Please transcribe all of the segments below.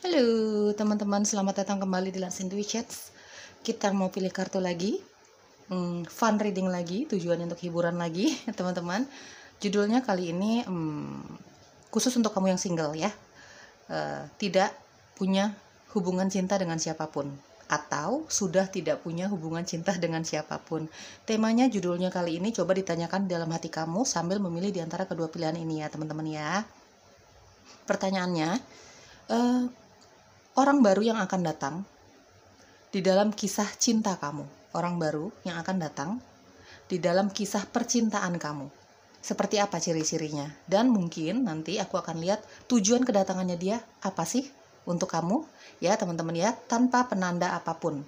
Halo teman-teman, selamat datang kembali di Lansing Dwi Chats. Kita mau pilih kartu lagi, fun reading lagi, tujuannya untuk hiburan lagi teman-teman. Judulnya kali ini khusus untuk kamu yang single ya, tidak punya hubungan cinta dengan siapapun, atau sudah tidak punya hubungan cinta dengan siapapun. Temanya judulnya kali ini coba ditanyakan dalam hati kamu sambil memilih di antara kedua pilihan ini ya teman-teman ya. Pertanyaannya, orang baru yang akan datang di dalam kisah cinta kamu. Orang baru yang akan datang di dalam kisah percintaan kamu. Seperti apa ciri-cirinya? Dan mungkin nanti aku akan lihat tujuan kedatangannya dia apa sih untuk kamu. Ya teman-teman ya, tanpa penanda apapun.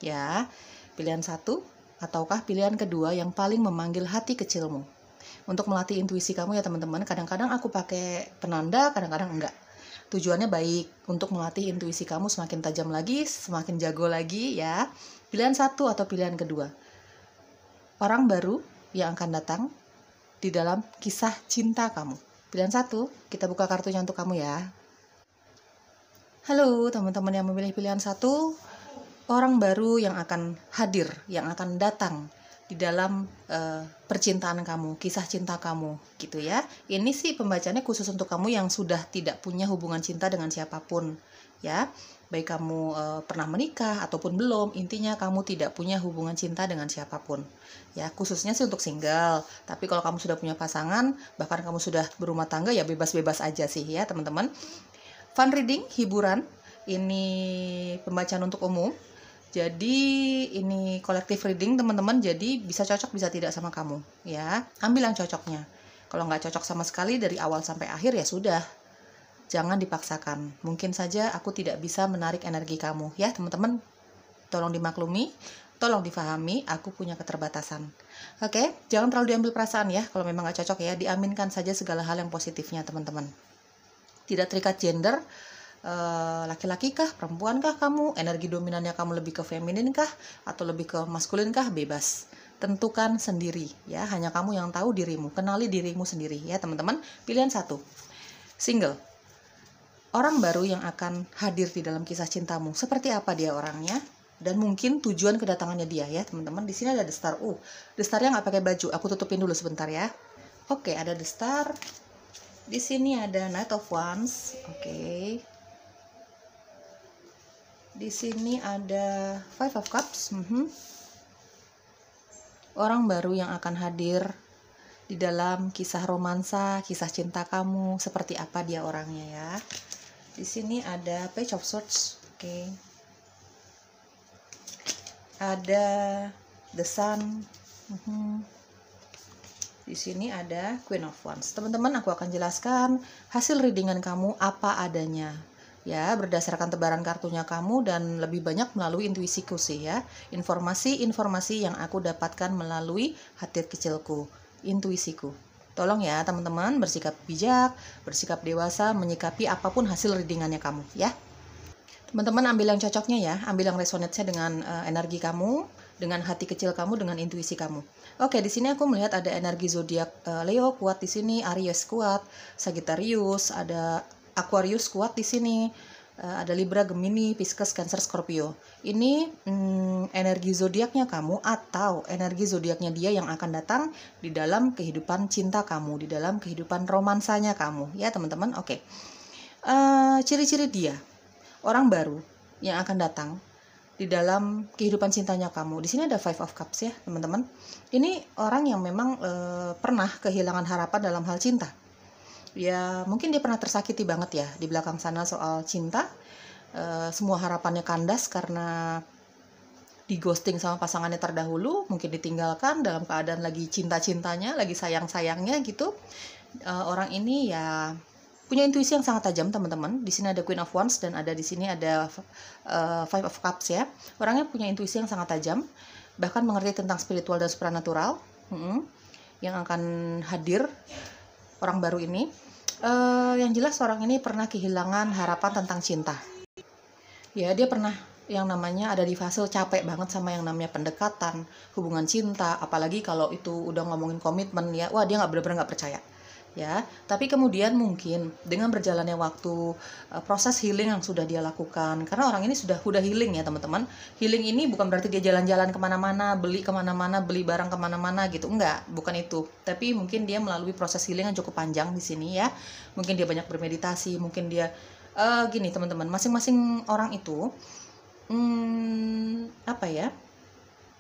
Ya, pilihan satu ataukah pilihan kedua yang paling memanggil hati kecilmu. Untuk melatih intuisi kamu ya teman-teman, kadang-kadang aku pakai penanda, kadang-kadang enggak. Tujuannya baik untuk melatih intuisi kamu semakin tajam lagi, semakin jago lagi ya. Pilihan satu atau pilihan kedua. Orang baru yang akan datang di dalam kisah cinta kamu. Pilihan satu, kita buka kartunya untuk kamu ya. Halo teman-teman yang memilih pilihan satu, orang baru yang akan hadir, yang akan datang di dalam percintaan kamu, kisah cinta kamu gitu ya. Ini sih pembacanya khusus untuk kamu yang sudah tidak punya hubungan cinta dengan siapapun ya. Baik kamu pernah menikah ataupun belum, intinya kamu tidak punya hubungan cinta dengan siapapun ya. Khususnya sih untuk single, tapi kalau kamu sudah punya pasangan, bahkan kamu sudah berumah tangga ya bebas-bebas aja sih ya teman-teman. Fun reading, hiburan, ini pembacaan untuk umum. Jadi ini kolektif reading teman-teman, jadi bisa cocok bisa tidak sama kamu ya. Ambil yang cocoknya. Kalau nggak cocok sama sekali dari awal sampai akhir ya sudah, jangan dipaksakan. Mungkin saja aku tidak bisa menarik energi kamu ya teman-teman. Tolong dimaklumi, tolong difahami, aku punya keterbatasan. Oke, jangan terlalu diambil perasaan ya. Kalau memang nggak cocok ya, diaminkan saja segala hal yang positifnya teman-teman. Tidak terikat gender, laki-laki kah, perempuan kah kamu, energi dominannya kamu lebih ke feminin kah, atau lebih ke maskulin kah, bebas. Tentukan sendiri ya, hanya kamu yang tahu dirimu, kenali dirimu sendiri ya teman-teman. Pilihan satu, single. Orang baru yang akan hadir di dalam kisah cintamu, seperti apa dia orangnya, dan mungkin tujuan kedatangannya dia ya teman-teman. Di sini ada the star. The starnya nggak pakai baju, aku tutupin dulu sebentar ya. Oke, ada the star. Di sini ada Knight of Wands. Oke. Di sini ada Five of Cups. Orang baru yang akan hadir di dalam kisah romansa, kisah cinta kamu, seperti apa dia orangnya ya. Di sini ada Page of Swords. Oke. Ada The Sun. Di sini ada Queen of Wands. Teman-teman, aku akan jelaskan hasil readingan kamu apa adanya. Ya, berdasarkan tebaran kartunya kamu dan lebih banyak melalui intuisiku sih ya. Informasi-informasi yang aku dapatkan melalui hati kecilku, intuisiku. Tolong ya teman-teman bersikap bijak, bersikap dewasa menyikapi apapun hasil readingannya kamu ya. Teman-teman ambil yang cocoknya ya, ambil yang resonate-nya dengan energi kamu, dengan hati kecil kamu, dengan intuisi kamu. Oke, di sini aku melihat ada energi zodiak Leo kuat di sini, Aries kuat, Sagittarius, ada Aquarius kuat di sini, ada Libra, Gemini, Pisces, Cancer, Scorpio. Ini energi zodiaknya kamu atau energi zodiaknya dia yang akan datang di dalam kehidupan cinta kamu, di dalam kehidupan romansanya kamu, ya teman-teman. Oke, ciri-ciri dia. Orang baru yang akan datang di dalam kehidupan cintanya kamu. Di sini ada Five of Cups ya, teman-teman. Ini orang yang memang pernah kehilangan harapan dalam hal cinta. Ya, mungkin dia pernah tersakiti banget ya di belakang sana soal cinta. Semua harapannya kandas karena di ghosting sama pasangannya terdahulu, mungkin ditinggalkan dalam keadaan lagi cinta-cintanya, lagi sayang-sayangnya gitu. Orang ini ya punya intuisi yang sangat tajam teman-teman. Di sini ada Queen of Wands dan ada di sini ada Five of Cups ya. Orangnya punya intuisi yang sangat tajam, bahkan mengerti tentang spiritual dan supranatural yang akan hadir orang baru ini. Yang jelas orang ini pernah kehilangan harapan tentang cinta. Ya, dia pernah yang namanya ada di fase capek banget sama yang namanya pendekatan, hubungan cinta, apalagi kalau itu udah ngomongin komitmen ya, wah dia benar-benar nggak percaya. ya. Tapi kemudian mungkin dengan berjalannya waktu, proses healing yang sudah dia lakukan, karena orang ini sudah healing ya teman-teman. Healing ini bukan berarti dia jalan-jalan kemana-mana, beli kemana-mana, beli barang kemana-mana gitu, enggak, bukan itu. Tapi mungkin dia melalui proses healing yang cukup panjang di sini ya. Mungkin dia banyak bermeditasi, mungkin dia gini teman-teman, masing-masing orang itu apa ya,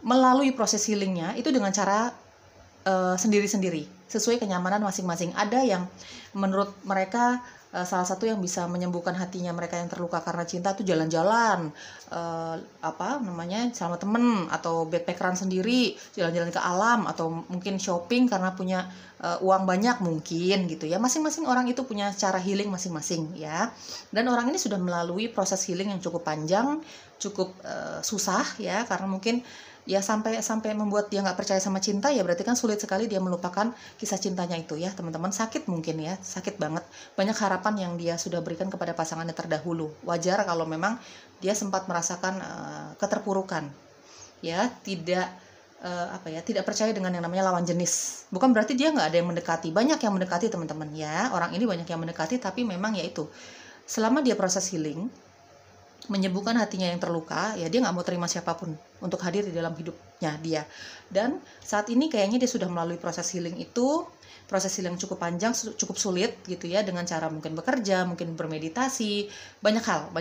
melalui proses healingnya itu dengan cara sendiri-sendiri, sesuai kenyamanan masing-masing. Ada yang menurut mereka salah satu yang bisa menyembuhkan hatinya mereka yang terluka karena cinta itu jalan-jalan, sama temen, atau backpackeran sendiri, jalan-jalan ke alam, atau mungkin shopping karena punya uang banyak mungkin gitu ya. Masing-masing orang itu punya cara healing masing-masing ya. Dan orang ini sudah melalui proses healing yang cukup panjang, cukup susah ya, karena mungkin ya sampai membuat dia nggak percaya sama cinta, ya berarti kan sulit sekali dia melupakan kisah cintanya itu ya teman-teman. Sakit mungkin ya, sakit banget, banyak harapan yang dia sudah berikan kepada pasangannya terdahulu. Wajar kalau memang dia sempat merasakan keterpurukan ya, tidak percaya dengan yang namanya lawan jenis. Bukan berarti dia nggak ada yang mendekati, banyak yang mendekati teman-teman ya, orang ini banyak yang mendekati, tapi memang ya itu, selama dia proses healing, menyembuhkan hatinya yang terluka, ya dia nggak mau terima siapapun untuk hadir di dalam hidupnya dia. Dan saat ini kayaknya dia sudah melalui proses healing itu, proses healing cukup panjang, cukup sulit gitu ya, dengan cara mungkin bekerja, mungkin bermeditasi, banyak hal.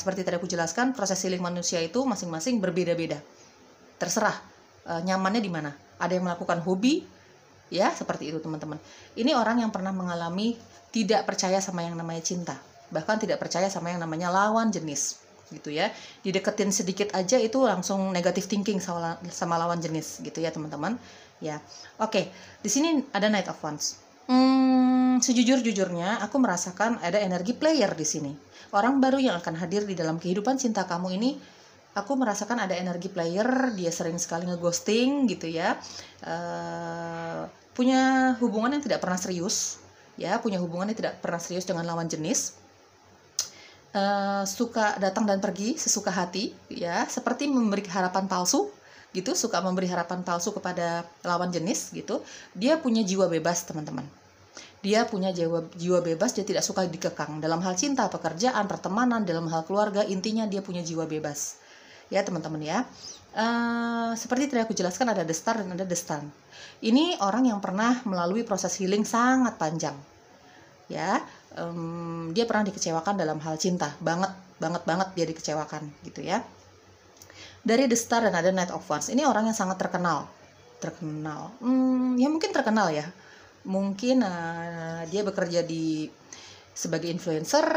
Seperti tadi aku jelaskan, proses healing manusia itu masing-masing berbeda-beda. Terserah nyamannya di mana. Ada yang melakukan hobi, ya seperti itu teman-teman. Ini orang yang pernah mengalami tidak percaya sama yang namanya cinta, bahkan tidak percaya sama yang namanya lawan jenis gitu ya. Dideketin sedikit aja itu langsung negative thinking sama lawan jenis gitu ya teman-teman ya. Oke, di sini ada Knight of Wands. Sejujur-jujurnya aku merasakan ada energi player di sini. Orang baru yang akan hadir di dalam kehidupan cinta kamu ini, aku merasakan ada energi player. Dia sering sekali ngeghosting gitu ya, punya hubungan yang tidak pernah serius ya, punya hubungan yang tidak pernah serius dengan lawan jenis. Suka datang dan pergi sesuka hati ya, seperti memberi harapan palsu gitu, suka memberi harapan palsu kepada lawan jenis gitu. Dia punya jiwa bebas teman-teman, dia punya jiwa bebas, dia tidak suka dikekang dalam hal cinta, pekerjaan, pertemanan, dalam hal keluarga. Intinya dia punya jiwa bebas ya teman-teman ya. Seperti tadi aku jelaskan, ada The Star dan ada The Sun. Ini orang yang pernah melalui proses healing sangat panjang ya. Dia pernah dikecewakan dalam hal cinta, banget dia dikecewakan gitu ya. Dari The Star dan ada Knight of Wands, ini orang yang sangat terkenal, ya mungkin terkenal ya, mungkin dia bekerja sebagai influencer,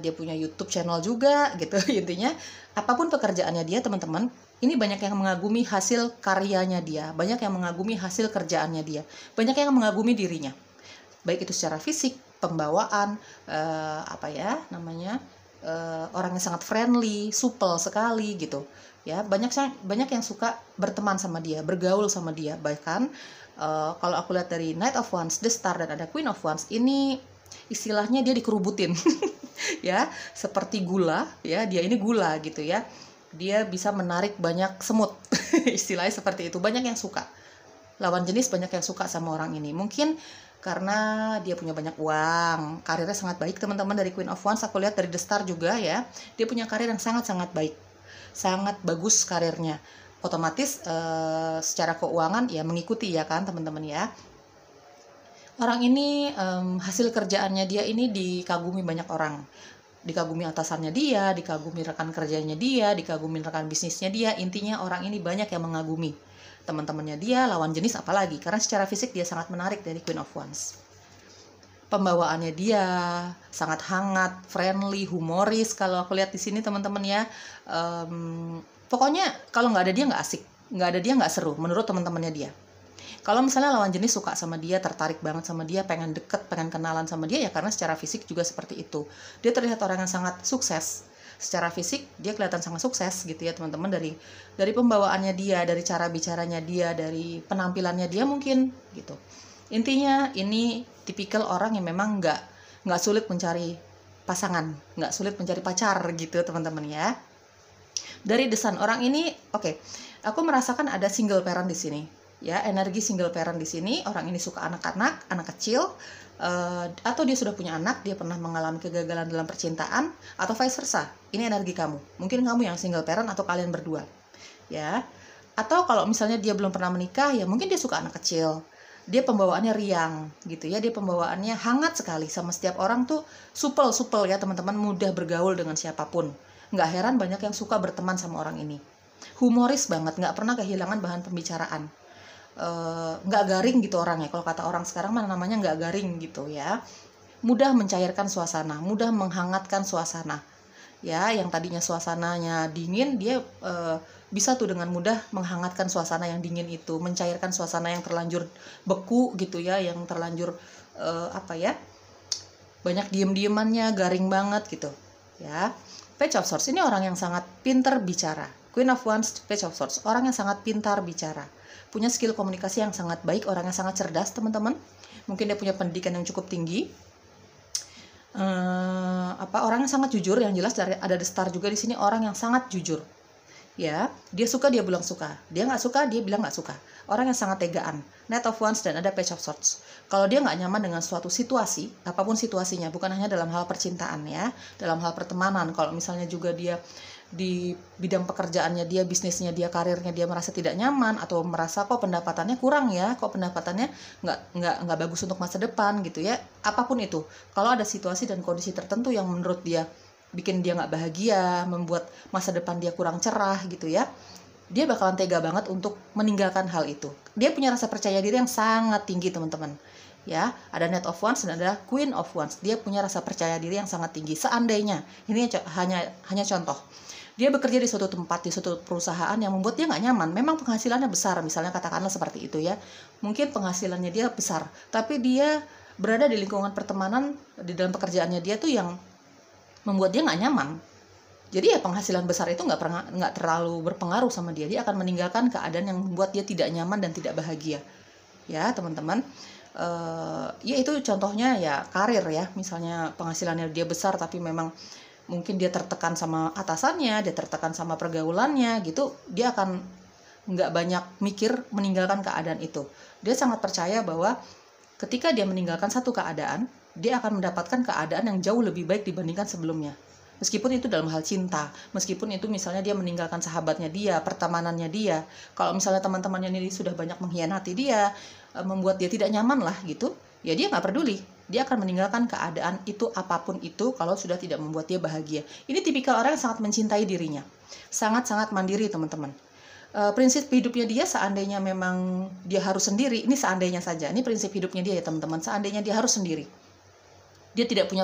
dia punya YouTube channel juga gitu. Intinya apapun pekerjaannya dia teman-teman, ini banyak yang mengagumi hasil karyanya dia, banyak yang mengagumi hasil kerjaannya dia, banyak yang mengagumi dirinya, baik itu secara fisik, pembawaan, orang yang sangat friendly, supel sekali gitu ya. Banyak yang suka berteman sama dia, bergaul sama dia. Bahkan kalau aku lihat dari Knight of Wands, The Star dan ada Queen of Wands, ini istilahnya dia dikerubutin ya, seperti gula ya, dia ini gula gitu ya, dia bisa menarik banyak semut istilahnya seperti itu. Banyak yang suka, lawan jenis banyak yang suka sama orang ini, mungkin karena dia punya banyak uang, karirnya sangat baik teman-teman. Dari Queen of Wands aku lihat, dari The Star juga ya, dia punya karir yang sangat-sangat baik, sangat bagus karirnya. Otomatis secara keuangan ya mengikuti ya kan teman-teman ya. Orang ini hasil kerjaannya dia ini dikagumi banyak orang, dikagumi atasannya dia, dikagumi rekan kerjanya dia, dikagumi rekan bisnisnya dia. Intinya orang ini banyak yang mengagumi teman-temannya dia, lawan jenis apalagi, karena secara fisik dia sangat menarik dari Queen of Wands. Pembawaannya dia sangat hangat, friendly, humoris kalau aku lihat di sini teman-teman ya. Pokoknya kalau nggak ada dia nggak asik, nggak ada dia nggak seru menurut teman-temannya dia. Kalau misalnya lawan jenis suka sama dia, tertarik banget sama dia, pengen deket, pengen kenalan sama dia, ya karena secara fisik juga seperti itu. Dia terlihat orang yang sangat sukses. Secara fisik dia kelihatan sangat sukses gitu ya teman-teman, dari pembawaannya dia, dari cara bicaranya dia, dari penampilannya dia mungkin gitu. Intinya ini tipikal orang yang memang nggak sulit mencari pasangan, nggak sulit mencari pacar gitu teman-teman ya. Dari The Sun, orang ini aku merasakan ada single parent di sini Ya, energi single parent di sini, orang ini suka anak-anak, anak kecil, atau dia sudah punya anak, dia pernah mengalami kegagalan dalam percintaan, atau vice versa. Ini energi kamu. Mungkin kamu yang single parent atau kalian berdua. Ya. Atau kalau misalnya dia belum pernah menikah, ya mungkin dia suka anak kecil. Dia pembawaannya riang gitu ya, dia pembawaannya hangat sekali sama setiap orang tuh, supel ya teman-teman, mudah bergaul dengan siapapun. Nggak heran banyak yang suka berteman sama orang ini. Humoris banget, nggak pernah kehilangan bahan pembicaraan. Nggak garing gitu orangnya, kalau kata orang sekarang mana namanya nggak garing gitu ya. Mudah mencairkan suasana, mudah menghangatkan suasana ya. Yang tadinya suasananya dingin, dia bisa tuh dengan mudah menghangatkan suasana yang dingin itu, mencairkan suasana yang terlanjur beku gitu ya, yang terlanjur banyak diem-diemannya, garing banget gitu ya. Page of Swords ini orang yang sangat pintar bicara. Queen of Wands, Page of Swords, orang yang sangat pintar bicara, punya skill komunikasi yang sangat baik, orang yang sangat cerdas teman-teman. Mungkin dia punya pendidikan yang cukup tinggi. Orang yang sangat jujur, yang jelas ada the star juga di sini, orang yang sangat jujur. Ya, dia suka dia bilang suka, dia nggak suka dia bilang nggak suka. Orang yang sangat tegaan. Knight of Wands dan ada Page of Swords. Kalau dia nggak nyaman dengan suatu situasi, apapun situasinya, bukan hanya dalam hal percintaan ya, dalam hal pertemanan. Kalau misalnya juga dia di bidang pekerjaannya dia, bisnisnya dia, karirnya dia merasa tidak nyaman, atau merasa kok pendapatannya kurang ya, kok pendapatannya nggak bagus untuk masa depan gitu ya, apapun itu. Kalau ada situasi dan kondisi tertentu yang menurut dia bikin dia nggak bahagia, membuat masa depan dia kurang cerah gitu ya, dia bakalan tega banget untuk meninggalkan hal itu. Dia punya rasa percaya diri yang sangat tinggi teman-teman. Ya, ada Knight of Wands dan ada Queen of Wands. Dia punya rasa percaya diri yang sangat tinggi. Seandainya, ini hanya contoh, dia bekerja di suatu tempat, di suatu perusahaan yang membuat dia nggak nyaman. Memang penghasilannya besar, misalnya katakanlah seperti itu ya. Mungkin penghasilannya dia besar, tapi dia berada di lingkungan pertemanan, di dalam pekerjaannya dia tuh yang membuat dia nggak nyaman. Jadi ya penghasilan besar itu nggak terlalu berpengaruh sama dia. Dia akan meninggalkan keadaan yang membuat dia tidak nyaman dan tidak bahagia. Ya teman-teman, ya itu contohnya ya karir ya. Misalnya penghasilannya dia besar tapi memang mungkin dia tertekan sama atasannya, dia tertekan sama pergaulannya gitu, dia akan nggak banyak mikir meninggalkan keadaan itu. Dia sangat percaya bahwa ketika dia meninggalkan satu keadaan, dia akan mendapatkan keadaan yang jauh lebih baik dibandingkan sebelumnya. Meskipun itu dalam hal cinta, meskipun itu misalnya dia meninggalkan sahabatnya dia, pertemanannya dia, kalau misalnya teman-temannya ini sudah banyak mengkhianati dia, membuat dia tidak nyaman lah gitu, ya dia nggak peduli. Dia akan meninggalkan keadaan itu apapun itu kalau sudah tidak membuat dia bahagia. Ini tipikal orang yang sangat mencintai dirinya. Sangat-sangat mandiri teman-teman. Prinsip hidupnya dia, seandainya memang dia harus sendiri, ini seandainya saja, ini prinsip hidupnya dia ya teman-teman, seandainya dia harus sendiri. Dia tidak punya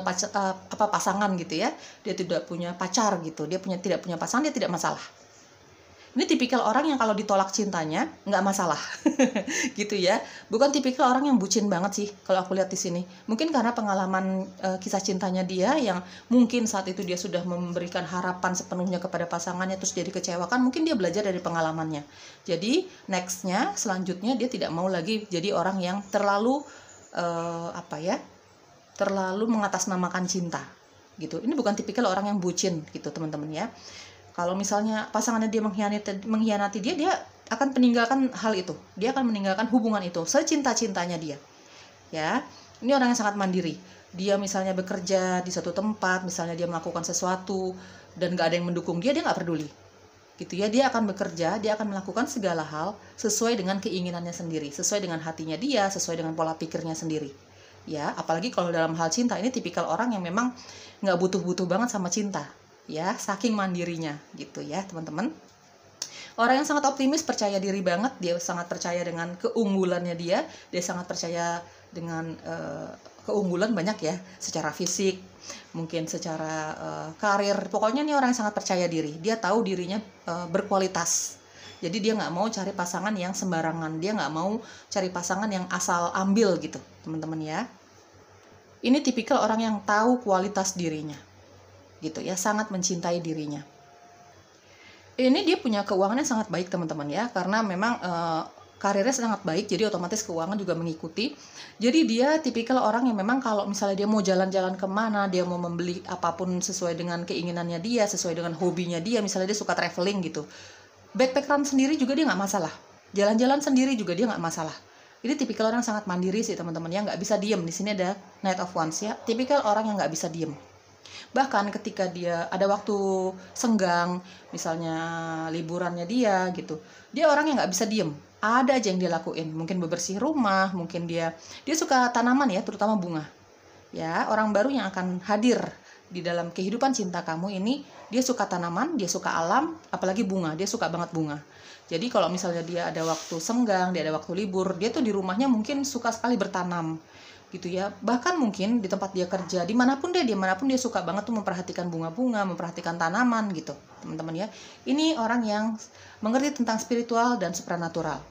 pasangan gitu ya. Dia tidak punya pacar gitu. Dia tidak punya pasangan, dia tidak masalah. Ini tipikal orang yang kalau ditolak cintanya nggak masalah, gitu ya. Bukan tipikal orang yang bucin banget sih kalau aku lihat di sini. Mungkin karena pengalaman kisah cintanya dia yang mungkin saat itu dia sudah memberikan harapan sepenuhnya kepada pasangannya terus jadi kecewakan. Mungkin dia belajar dari pengalamannya. Jadi nextnya, selanjutnya dia tidak mau lagi jadi orang yang terlalu terlalu mengatasnamakan cinta, gitu. Ini bukan tipikal orang yang bucin gitu teman-teman ya. Kalau misalnya pasangannya dia mengkhianati dia akan meninggalkan hal itu. Dia akan meninggalkan hubungan itu secinta-cintanya dia. Ya, ini orang yang sangat mandiri. Dia misalnya bekerja di suatu tempat, misalnya dia melakukan sesuatu dan gak ada yang mendukung dia nggak peduli. Gitu ya, dia akan bekerja, dia akan melakukan segala hal sesuai dengan keinginannya sendiri, sesuai dengan hatinya dia, sesuai dengan pola pikirnya sendiri. Ya, apalagi kalau dalam hal cinta, ini tipikal orang yang memang nggak butuh-butuh banget sama cinta. Ya, saking mandirinya gitu ya teman-teman. Orang yang sangat optimis, percaya diri banget, dia sangat percaya dengan keunggulannya dia sangat percaya dengan keunggulan banyak ya, secara fisik, mungkin secara karir. Pokoknya ini orang yang sangat percaya diri, dia tahu dirinya berkualitas. Jadi dia nggak mau cari pasangan yang sembarangan, dia nggak mau cari pasangan yang asal ambil gitu teman-teman ya. Ini tipikal orang yang tahu kualitas dirinya gitu ya, sangat mencintai dirinya. Ini dia punya keuangannya sangat baik teman-teman ya, karena memang karirnya sangat baik, jadi otomatis keuangan juga mengikuti. Jadi dia tipikal orang yang memang kalau misalnya dia mau jalan-jalan kemana, dia mau membeli apapun sesuai dengan keinginannya dia, sesuai dengan hobinya dia, misalnya dia suka traveling gitu, backpackeran sendiri juga dia nggak masalah. Jalan-jalan sendiri juga dia nggak masalah. Ini tipikal orang sangat mandiri sih teman-teman ya, nggak bisa diem. Di sini ada Knight of Wands ya, tipikal orang yang nggak bisa diem. Bahkan ketika dia ada waktu senggang, misalnya liburannya dia gitu, dia orang yang nggak bisa diem. Ada aja yang dia lakuin, mungkin bebersih rumah, mungkin dia suka tanaman ya, terutama bunga. Ya, orang baru yang akan hadir di dalam kehidupan cinta kamu ini, dia suka tanaman, dia suka alam, apalagi bunga, dia suka banget bunga. Jadi kalau misalnya dia ada waktu senggang, dia ada waktu libur, dia tuh di rumahnya mungkin suka sekali bertanam gitu ya. Bahkan mungkin di tempat dia kerja, dimanapun dia suka banget tuh memperhatikan bunga-bunga, memperhatikan tanaman gitu teman-teman ya. Ini orang yang mengerti tentang spiritual dan supranatural.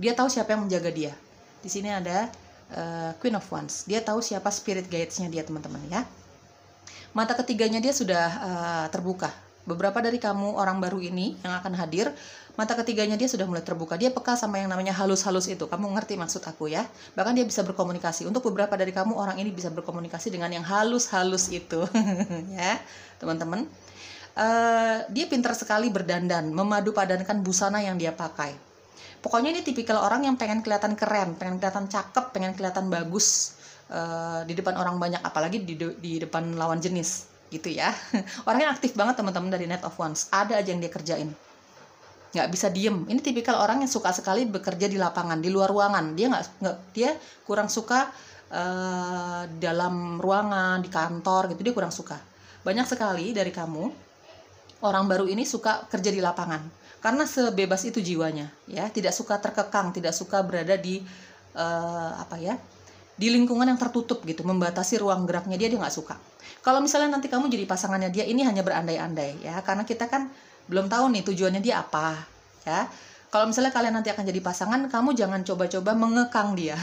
Dia tahu siapa yang menjaga dia. Di sini ada Queen of Wands. Dia tahu siapa spirit guides-nya dia teman-teman ya. Mata ketiganya dia sudah terbuka. Beberapa dari kamu orang baru ini yang akan hadir, mata ketiganya dia sudah mulai terbuka. Dia peka sama yang namanya halus-halus itu. Kamu ngerti maksud aku ya? Bahkan dia bisa berkomunikasi. Untuk beberapa dari kamu, orang ini bisa berkomunikasi dengan yang halus-halus itu. Ya, teman-teman. Dia pintar sekali berdandan, memadupadankan busana yang dia pakai. Pokoknya ini tipikal orang yang pengen kelihatan keren, pengen kelihatan cakep, pengen kelihatan bagus di depan orang banyak, apalagi di depan lawan jenis. Gitu ya. Orangnya aktif banget teman-teman dari Knight of Wands. Ada aja yang dia kerjain. Nggak bisa diem. Ini tipikal orang yang suka sekali bekerja di lapangan, di luar ruangan. Dia kurang suka dalam ruangan, di kantor gitu, dia kurang suka. Banyak sekali dari kamu orang baru ini suka kerja di lapangan karena sebebas itu jiwanya ya, tidak suka terkekang, tidak suka berada di di lingkungan yang tertutup gitu, membatasi ruang geraknya dia nggak suka. Kalau misalnya nanti kamu jadi pasangannya dia, ini hanya berandai-andai ya, karena kita kan belum tahu nih tujuannya dia apa ya. Kalau misalnya kalian nanti akan jadi pasangan, kamu jangan coba-coba mengekang dia.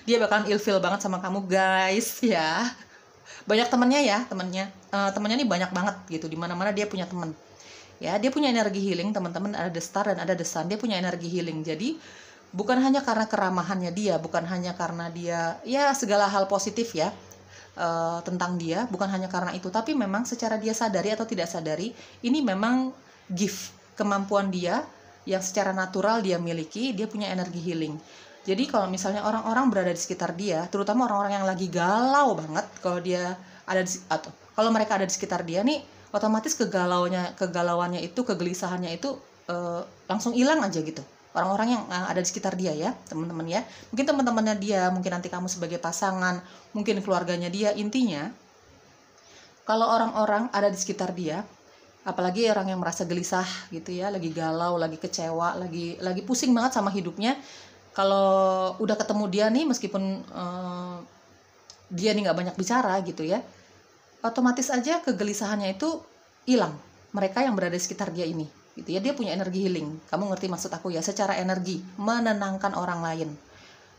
Dia bakalan ilfil banget sama kamu guys ya. Banyak temennya ya, temennya nih banyak banget gitu, dimana-mana dia punya temen ya. Dia punya energi healing teman-teman, ada the star dan ada the sun. Dia punya energi healing, jadi bukan hanya karena keramahannya dia, bukan hanya karena dia ya segala hal positif ya tentang dia, bukan hanya karena itu, tapi memang secara dia sadari atau tidak sadari, ini memang gift, kemampuan dia yang secara natural dia miliki. Dia punya energi healing. Jadi kalau misalnya orang-orang berada di sekitar dia, terutama orang-orang yang lagi galau banget, kalau dia ada atau kalau mereka ada di sekitar dia nih, otomatis kegalauannya itu, kegelisahannya itu langsung hilang aja gitu. Orang-orang yang ada di sekitar dia ya, teman-teman ya. Mungkin teman-temannya dia, mungkin nanti kamu sebagai pasangan, mungkin keluarganya dia. Intinya, kalau orang-orang ada di sekitar dia, apalagi orang yang merasa gelisah gitu ya, lagi galau, lagi kecewa, lagi pusing banget sama hidupnya, kalau udah ketemu dia nih, meskipun dia nih nggak banyak bicara gitu ya, otomatis aja kegelisahannya itu hilang. Mereka yang berada di sekitar dia ini gitu ya, dia punya energi healing. Kamu ngerti maksud aku ya, secara energi menenangkan orang lain,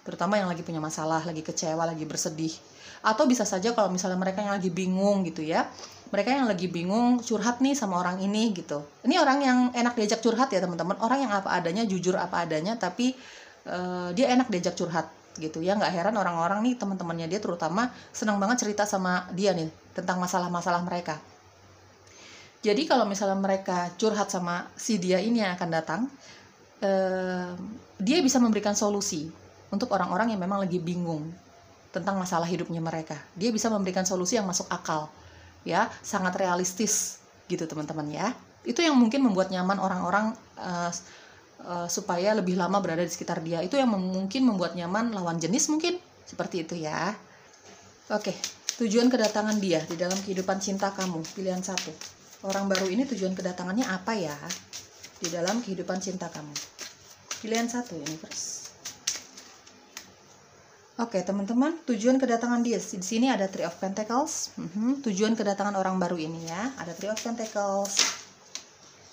terutama yang lagi punya masalah, lagi kecewa, lagi bersedih. Atau bisa saja kalau misalnya mereka yang lagi bingung gitu ya, mereka yang lagi bingung curhat nih sama orang ini gitu. Ini orang yang enak diajak curhat ya teman-teman, orang yang apa adanya, jujur apa adanya, tapi dia enak diajak curhat gitu ya. Nggak heran orang-orang nih, teman-temannya dia terutama, senang banget cerita sama dia nih tentang masalah-masalah mereka. Jadi kalau misalnya mereka curhat sama si dia ini yang akan datang, dia bisa memberikan solusi untuk orang-orang yang memang lagi bingung tentang masalah hidupnya mereka. Dia bisa memberikan solusi yang masuk akal ya, sangat realistis gitu teman-teman ya. Itu yang mungkin membuat nyaman orang-orang supaya lebih lama berada di sekitar dia. Itu yang mungkin membuat nyaman lawan jenis, mungkin seperti itu ya. Oke, tujuan kedatangan dia di dalam kehidupan cinta kamu, pilihan 1. Orang baru ini tujuan kedatangannya apa ya di dalam kehidupan cinta kamu? Pilihan 1, universe. Oke, teman-teman, tujuan kedatangan dia di sini ada Three of Pentacles. Tujuan kedatangan orang baru ini ya, ada Three of Pentacles.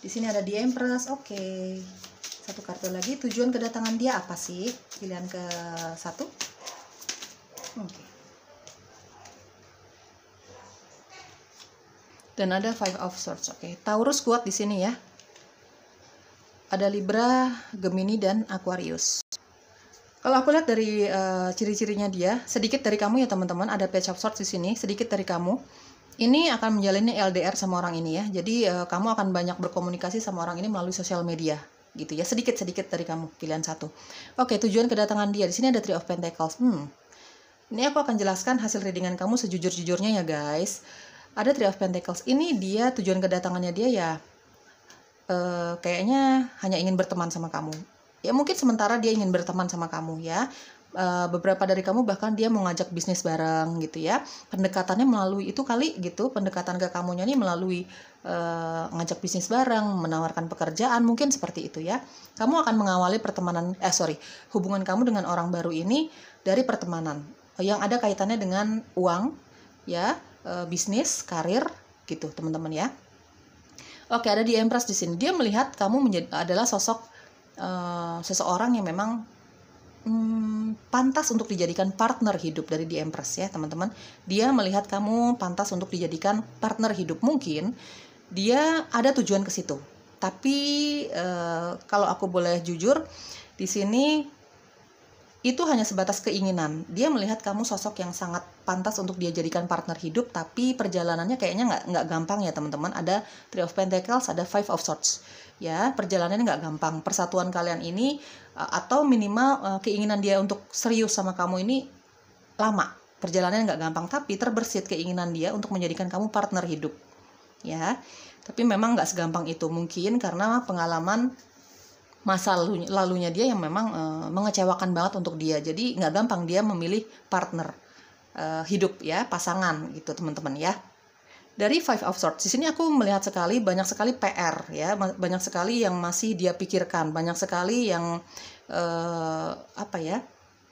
Di sini ada The Empress. Oke. Satu kartu lagi, tujuan kedatangan dia apa sih? Pilihan ke-1. Oke. Dan ada Five of Swords. Oke, Taurus kuat di sini ya. Ada Libra, Gemini, dan Aquarius. Kalau aku lihat dari ciri-cirinya dia, sedikit dari kamu ya teman-teman, ada Page of Swords di sini, sedikit dari kamu. Ini akan menjalani LDR sama orang ini ya. Jadi kamu akan banyak berkomunikasi sama orang ini melalui sosial media. gitu ya, sedikit-sedikit dari kamu, pilihan satu. Oke, tujuan kedatangan dia, di sini ada Three of Pentacles. Ini aku akan jelaskan hasil readingan kamu sejujur-jujurnya ya guys. Ada Three of Pentacles, ini dia tujuan kedatangannya dia ya, kayaknya hanya ingin berteman sama kamu. Ya mungkin sementara dia ingin berteman sama kamu ya. Beberapa dari kamu bahkan dia mau ngajak bisnis bareng gitu ya. Pendekatannya melalui itu kali gitu, pendekatan ke kamunya nih melalui ngajak bisnis bareng, menawarkan pekerjaan, mungkin seperti itu ya. Kamu akan mengawali hubungan kamu dengan orang baru ini dari pertemanan yang ada kaitannya dengan uang ya, bisnis, karir gitu teman-teman ya. Oke, ada di Empress di sini. Dia melihat kamu adalah sosok seseorang yang memang pantas untuk dijadikan partner hidup dari di Empress ya teman-teman. Dia melihat kamu pantas untuk dijadikan partner hidup. Mungkin dia ada tujuan ke situ. Tapi kalau aku boleh jujur, di sini itu hanya sebatas keinginan. Dia melihat kamu sosok yang sangat pantas untuk dia jadikan partner hidup, tapi perjalanannya kayaknya nggak gampang ya teman-teman. Ada Three of Pentacles, ada Five of Swords. Ya, perjalanannya nggak gampang. Persatuan kalian ini atau minimal keinginan dia untuk serius sama kamu ini lama. Perjalanannya nggak gampang, tapi terbersit keinginan dia untuk menjadikan kamu partner hidup. Ya, tapi memang nggak segampang itu. Mungkin karena pengalaman masa lalunya dia yang memang mengecewakan banget untuk dia. Jadi nggak gampang dia memilih partner hidup ya, pasangan gitu teman-teman ya. Dari Five of Swords, di sini aku melihat banyak sekali PR ya, banyak sekali yang masih dia pikirkan, banyak sekali yang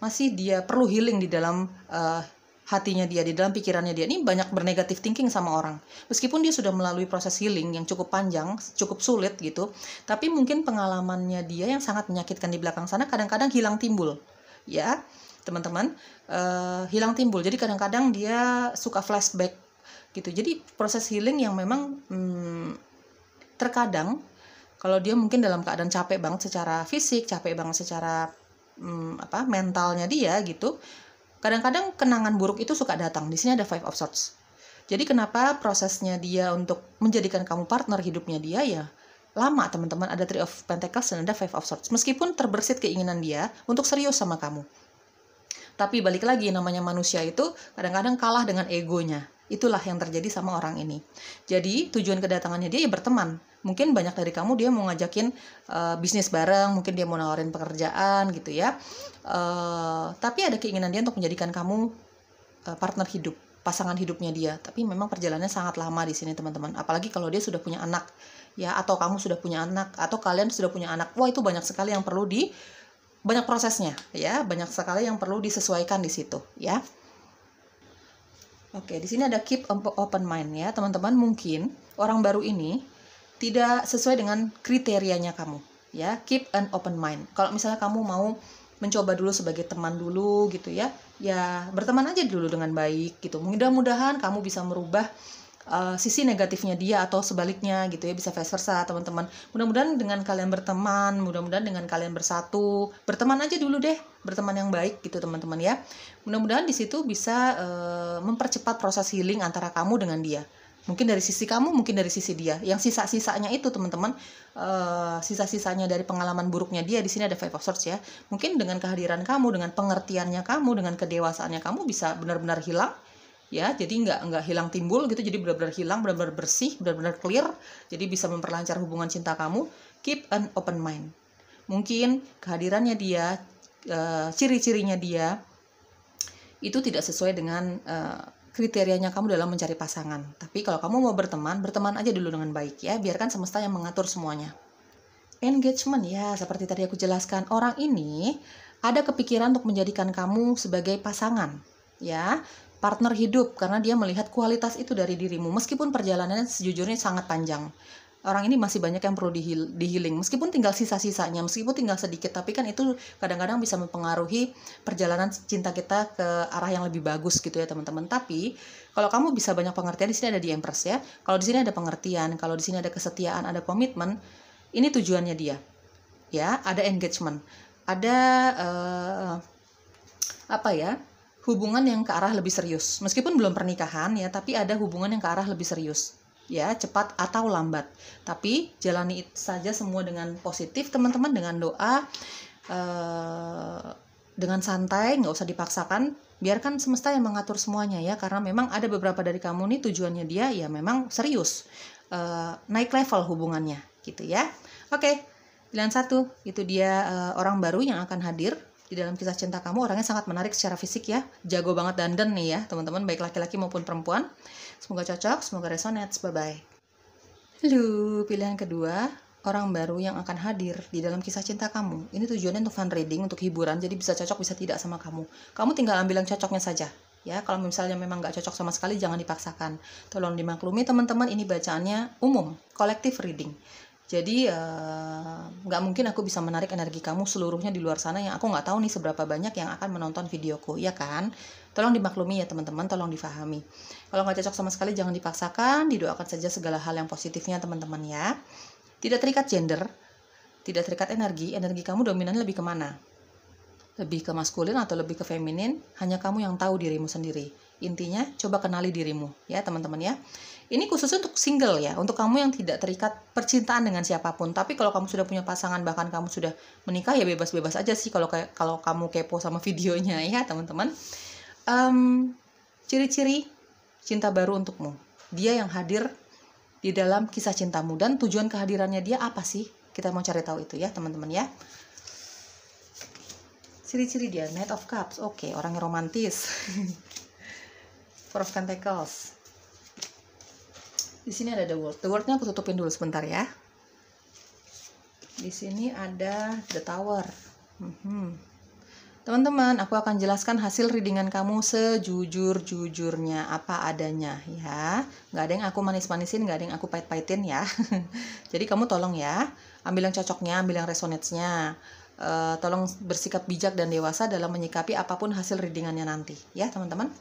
masih dia perlu healing di dalam hatinya dia, di dalam pikirannya dia. Ini banyak bernegatif thinking sama orang. Meskipun dia sudah melalui proses healing yang cukup panjang, cukup sulit gitu, tapi mungkin pengalamannya dia yang sangat menyakitkan di belakang sana kadang-kadang hilang timbul, ya teman-teman, hilang timbul. Jadi kadang-kadang dia suka flashback gitu. Jadi proses healing yang memang terkadang kalau dia mungkin dalam keadaan capek banget secara fisik, capek banget secara mentalnya dia gitu, kadang-kadang kenangan buruk itu suka datang. Di sini ada Five of Swords. Jadi kenapa prosesnya dia untuk menjadikan kamu partner hidupnya dia ya lama teman-teman. Ada Three of Pentacles dan ada Five of Swords. Meskipun terbersit keinginan dia untuk serius sama kamu, tapi balik lagi, namanya manusia itu kadang-kadang kalah dengan egonya. Itulah yang terjadi sama orang ini. Jadi tujuan kedatangannya dia ya berteman. Mungkin banyak dari kamu dia mau ngajakin bisnis bareng, mungkin dia mau nawarin pekerjaan gitu ya. Tapi ada keinginan dia untuk menjadikan kamu partner hidup, pasangan hidupnya dia. Tapi memang perjalanannya sangat lama di sini teman-teman. Apalagi kalau dia sudah punya anak ya, atau kamu sudah punya anak, atau kalian sudah punya anak. Wah, itu banyak sekali yang perlu banyak prosesnya ya, banyak sekali yang perlu disesuaikan di situ ya. Oke, di sini ada keep open mind ya, teman-teman. Mungkin orang baru ini tidak sesuai dengan kriterianya kamu ya. Keep an open mind. Kalau misalnya kamu mau mencoba dulu sebagai teman dulu gitu ya, ya berteman aja dulu dengan baik gitu. Mudah-mudahan kamu bisa merubah sisi negatifnya dia, atau sebaliknya gitu ya, bisa vice versa teman-teman. Mudah-mudahan dengan kalian berteman, mudah-mudahan dengan kalian bersatu, berteman aja dulu deh, berteman yang baik gitu teman-teman ya. Mudah-mudahan di situ bisa mempercepat proses healing antara kamu dengan dia. Mungkin dari sisi kamu, mungkin dari sisi dia. Yang sisa-sisanya itu teman-teman, sisa-sisanya dari pengalaman buruknya dia, di sini ada Five of Swords ya. Mungkin dengan kehadiran kamu, dengan pengertiannya kamu, dengan kedewasaannya kamu bisa benar-benar hilang. Ya, jadi nggak hilang timbul gitu, jadi benar-benar hilang, benar-benar bersih, benar-benar clear, jadi bisa memperlancar hubungan cinta kamu. Keep an open mind. Mungkin kehadirannya dia, ciri-cirinya dia itu tidak sesuai dengan kriterianya kamu dalam mencari pasangan. Tapi kalau kamu mau berteman aja dulu dengan baik ya, biarkan semesta yang mengatur semuanya. Engagement ya, seperti tadi aku jelaskan, orang ini ada kepikiran untuk menjadikan kamu sebagai pasangan ya, partner hidup, karena dia melihat kualitas itu dari dirimu. Meskipun perjalanannya sejujurnya sangat panjang, orang ini masih banyak yang perlu di healing, meskipun tinggal sisa-sisanya, meskipun tinggal sedikit, tapi kan itu kadang-kadang bisa mempengaruhi perjalanan cinta kita ke arah yang lebih bagus gitu ya teman-teman. Tapi kalau kamu bisa banyak pengertian, di sini ada di Empress ya. Kalau di sini ada pengertian, kalau di sini ada kesetiaan, ada komitmen, ini tujuannya dia. Ya, ada engagement, ada hubungan yang ke arah lebih serius. Meskipun belum pernikahan ya, tapi ada hubungan yang ke arah lebih serius. ya, cepat atau lambat. Tapi jalani saja semua dengan positif teman-teman, dengan doa, dengan santai, nggak usah dipaksakan. Biarkan semesta yang mengatur semuanya ya, karena memang ada beberapa dari kamu nih tujuannya dia ya memang serius, naik level hubungannya gitu ya. Oke, pilihan 1 itu dia, orang baru yang akan hadir di dalam kisah cinta kamu. Orangnya sangat menarik secara fisik ya, jago banget dandan nih ya teman-teman, baik laki-laki maupun perempuan. Semoga cocok, semoga resonates. Bye-bye. Lalu pilihan kedua, orang baru yang akan hadir di dalam kisah cinta kamu. Ini tujuannya untuk fun reading, untuk hiburan, jadi bisa cocok bisa tidak sama kamu. Kamu tinggal ambil yang cocoknya saja. Ya, kalau misalnya memang nggak cocok sama sekali, jangan dipaksakan. Tolong dimaklumi teman-teman, ini bacaannya umum, collective reading. Jadi nggak mungkin aku bisa menarik energi kamu seluruhnya di luar sana yang aku nggak tahu nih seberapa banyak yang akan menonton videoku, ya kan? Tolong dimaklumi ya teman-teman, tolong difahami. Kalau nggak cocok sama sekali jangan dipaksakan, didoakan saja segala hal yang positifnya teman-teman ya. Tidak terikat gender, tidak terikat energi kamu dominannya lebih kemana? Lebih ke maskulin atau lebih ke feminin? Hanya kamu yang tahu dirimu sendiri. Intinya coba kenali dirimu ya teman-teman ya. Ini khusus untuk single ya, untuk kamu yang tidak terikat percintaan dengan siapapun. Tapi kalau kamu sudah punya pasangan, bahkan kamu sudah menikah, ya bebas-bebas aja sih kalau kamu kepo sama videonya ya teman-teman. Ciri-ciri cinta baru untukmu. Dia yang hadir di dalam kisah cintamu, dan tujuan kehadirannya dia apa sih? Kita mau cari tahu itu ya teman-teman ya. Ciri-ciri dia, Knight of Cups. Oke, orangnya romantis. Four of Pentacles. Di sini ada The World. The World-nya aku tutupin dulu sebentar ya. Di sini ada The Tower. Teman-teman, aku akan jelaskan hasil readingan kamu sejujur-jujurnya, apa adanya ya. Nggak ada yang aku manis-manisin, nggak ada yang aku pahit-pahitin ya. Jadi kamu tolong ya, ambil yang cocoknya, ambil yang resonates-nya. Tolong bersikap bijak dan dewasa dalam menyikapi apapun hasil readingannya nanti ya teman-teman.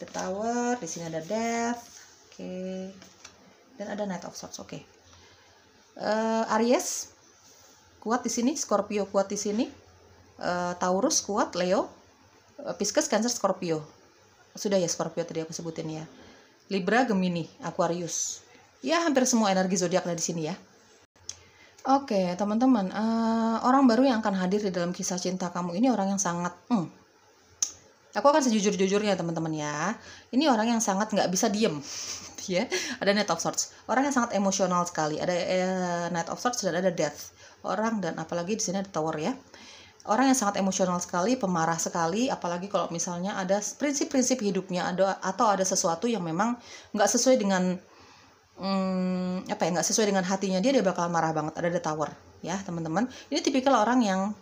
The Tower, di sini ada Death. Oke. Dan ada Knight of Swords. Oke. Aries kuat di sini, Scorpio kuat di sini, Taurus kuat, Leo, Pisces, Cancer, Scorpio. Sudah ya Scorpio tadi aku sebutin ya. Libra, Gemini, Aquarius. Ya hampir semua energi zodiak ada di sini ya. Oke teman-teman, orang baru yang akan hadir di dalam kisah cinta kamu ini orang yang sangat aku akan sejujur-jujurnya teman-teman ya. Ini orang yang sangat nggak bisa diem. Ya, ada Knight of Swords. Orang yang sangat emosional sekali. Ada Knight of Swords dan ada Death. Orang dan apalagi di sini ada Tower ya. Orang yang sangat emosional sekali, pemarah sekali. Apalagi kalau misalnya ada prinsip-prinsip hidupnya atau ada sesuatu yang memang nggak sesuai dengan nggak sesuai dengan hatinya dia bakal marah banget. Ada The Tower ya teman-teman. Ini tipikal orang yang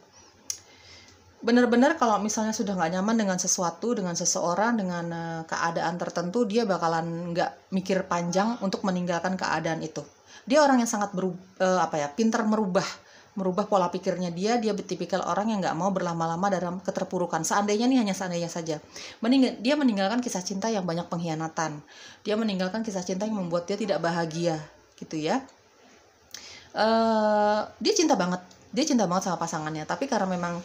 benar-benar kalau misalnya sudah nggak nyaman dengan sesuatu, dengan seseorang, dengan keadaan tertentu, dia bakalan nggak mikir panjang untuk meninggalkan keadaan itu. Dia orang yang sangat pintar merubah pola pikirnya dia tipikal orang yang nggak mau berlama-lama dalam keterpurukan. Seandainya nih, hanya seandainya saja. Dia meninggalkan kisah cinta yang banyak pengkhianatan. Dia meninggalkan kisah cinta yang membuat dia tidak bahagia, gitu ya. Dia cinta banget sama pasangannya, tapi karena memang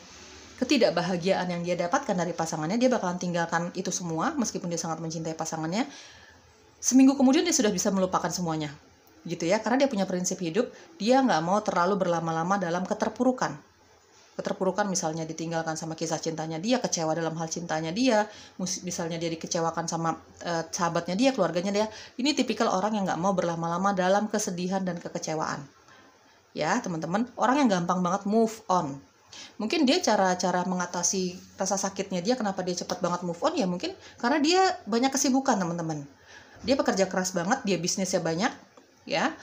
ketidakbahagiaan yang dia dapatkan dari pasangannya, dia bakalan tinggalkan itu semua meskipun dia sangat mencintai pasangannya. Seminggu kemudian dia sudah bisa melupakan semuanya, gitu ya, karena dia punya prinsip hidup, dia nggak mau terlalu berlama-lama dalam keterpurukan misalnya ditinggalkan sama kisah cintanya dia, kecewa dalam hal cintanya dia, misalnya dia dikecewakan sama sahabatnya dia, keluarganya dia. Ini tipikal orang yang nggak mau berlama-lama dalam kesedihan dan kekecewaan ya teman-teman. Orang yang gampang banget move on. Mungkin dia cara mengatasi rasa sakitnya dia, kenapa dia cepat banget move on ya, mungkin karena dia banyak kesibukan teman-teman. Dia bekerja keras banget, dia bisnisnya banyak ya,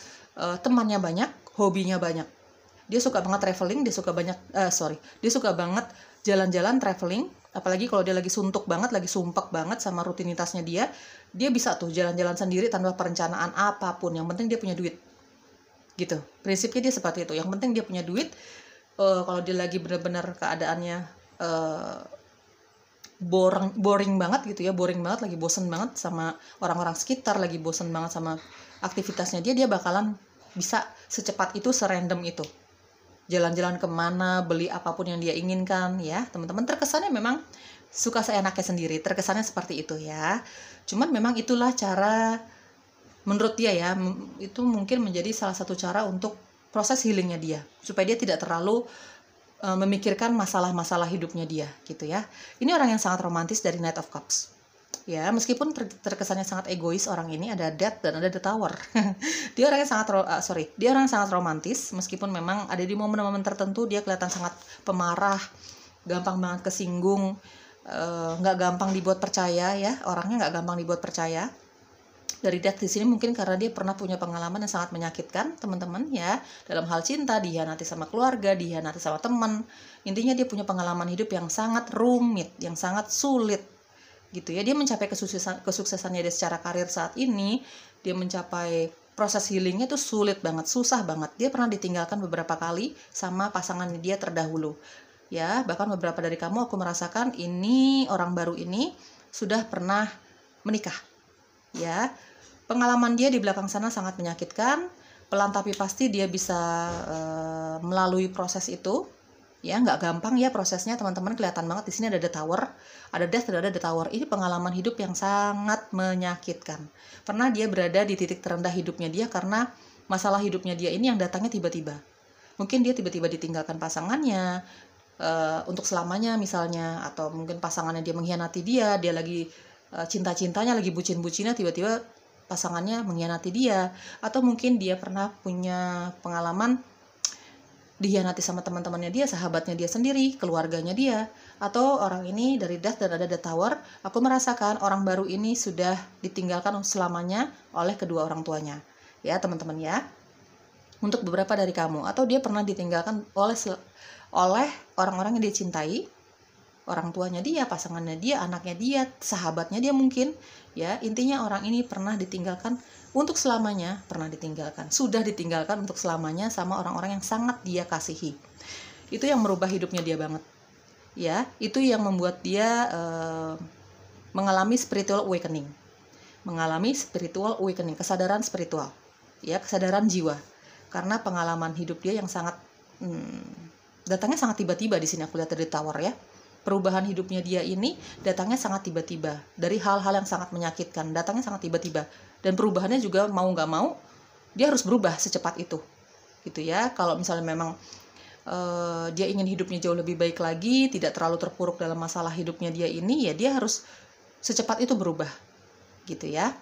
temannya banyak, hobinya banyak. Dia suka banget traveling, dia suka banget jalan-jalan traveling. Apalagi kalau dia lagi suntuk banget, lagi sumpek banget sama rutinitasnya dia bisa tuh jalan-jalan sendiri tanpa perencanaan apapun. Yang penting dia punya duit gitu. Prinsipnya dia seperti itu, yang penting dia punya duit. Kalau dia lagi benar-benar keadaannya boring banget gitu ya, lagi bosen banget sama orang-orang sekitar, lagi bosen banget sama aktivitasnya dia bakalan bisa secepat itu, serandom itu, jalan-jalan kemana, beli apapun yang dia inginkan ya teman-teman. Terkesannya memang suka seenaknya sendiri, terkesannya seperti itu ya. Cuman memang itulah cara menurut dia ya, itu mungkin menjadi salah satu cara untuk proses healingnya dia, supaya dia tidak terlalu memikirkan masalah-masalah hidupnya dia gitu ya. Ini orang yang sangat romantis dari Knight of Cups. Ya, meskipun terkesannya sangat egois, orang ini ada Death dan ada The Tower. Dia orang yang dia orang yang sangat romantis, meskipun memang ada di momen-momen tertentu dia kelihatan sangat pemarah, gampang banget kesinggung, nggak gampang dibuat percaya ya, orangnya nggak gampang dibuat percaya. Dari Death di sini mungkin karena dia pernah punya pengalaman yang sangat menyakitkan, teman-teman ya, dalam hal cinta, dihianati sama keluarga, dihianati sama teman. Intinya dia punya pengalaman hidup yang sangat rumit, yang sangat sulit gitu ya. Dia mencapai kesuksesannya dia secara karir saat ini, dia mencapai proses healingnya itu sulit banget, susah banget. Dia pernah ditinggalkan beberapa kali sama pasangannya dia terdahulu ya. Bahkan beberapa dari kamu aku merasakan ini orang baru ini sudah pernah menikah ya. Pengalaman dia di belakang sana sangat menyakitkan, pelan tapi pasti dia bisa melalui proses itu. Ya, nggak gampang ya prosesnya, teman-teman. Kelihatan banget di sini ada The Tower, ada Death dan ada The Tower. Ini pengalaman hidup yang sangat menyakitkan. Pernah dia berada di titik terendah hidupnya dia karena masalah hidupnya dia ini yang datangnya tiba-tiba. Mungkin dia tiba-tiba ditinggalkan pasangannya untuk selamanya misalnya, atau mungkin pasangannya dia mengkhianati dia lagi cinta-cintanya, lagi bucin-bucinnya, tiba-tiba pasangannya mengkhianati dia, atau mungkin dia pernah punya pengalaman dikhianati sama teman-temannya dia, sahabatnya dia sendiri, keluarganya dia, atau orang ini dari Death dan ada The Tower. Aku merasakan orang baru ini sudah ditinggalkan selamanya oleh kedua orang tuanya, ya teman-teman ya. Untuk beberapa dari kamu, atau dia pernah ditinggalkan oleh orang-orang yang dia cintai, orang tuanya dia, pasangannya dia, anaknya dia, sahabatnya dia mungkin ya. Intinya orang ini pernah ditinggalkan untuk selamanya, sudah ditinggalkan untuk selamanya sama orang-orang yang sangat dia kasihi. Itu yang merubah hidupnya dia banget ya. Itu yang membuat dia mengalami spiritual awakening, kesadaran spiritual ya, kesadaran jiwa, karena pengalaman hidup dia yang sangat datangnya sangat tiba-tiba. Di sini aku lihat dari Tower ya. Perubahan hidupnya dia ini datangnya sangat tiba-tiba, dari hal-hal yang sangat menyakitkan, datangnya sangat tiba-tiba. Dan perubahannya juga mau nggak mau, dia harus berubah secepat itu gitu ya. Kalau misalnya memang dia ingin hidupnya jauh lebih baik lagi, tidak terlalu terpuruk dalam masalah hidupnya dia ini, ya dia harus secepat itu berubah gitu ya.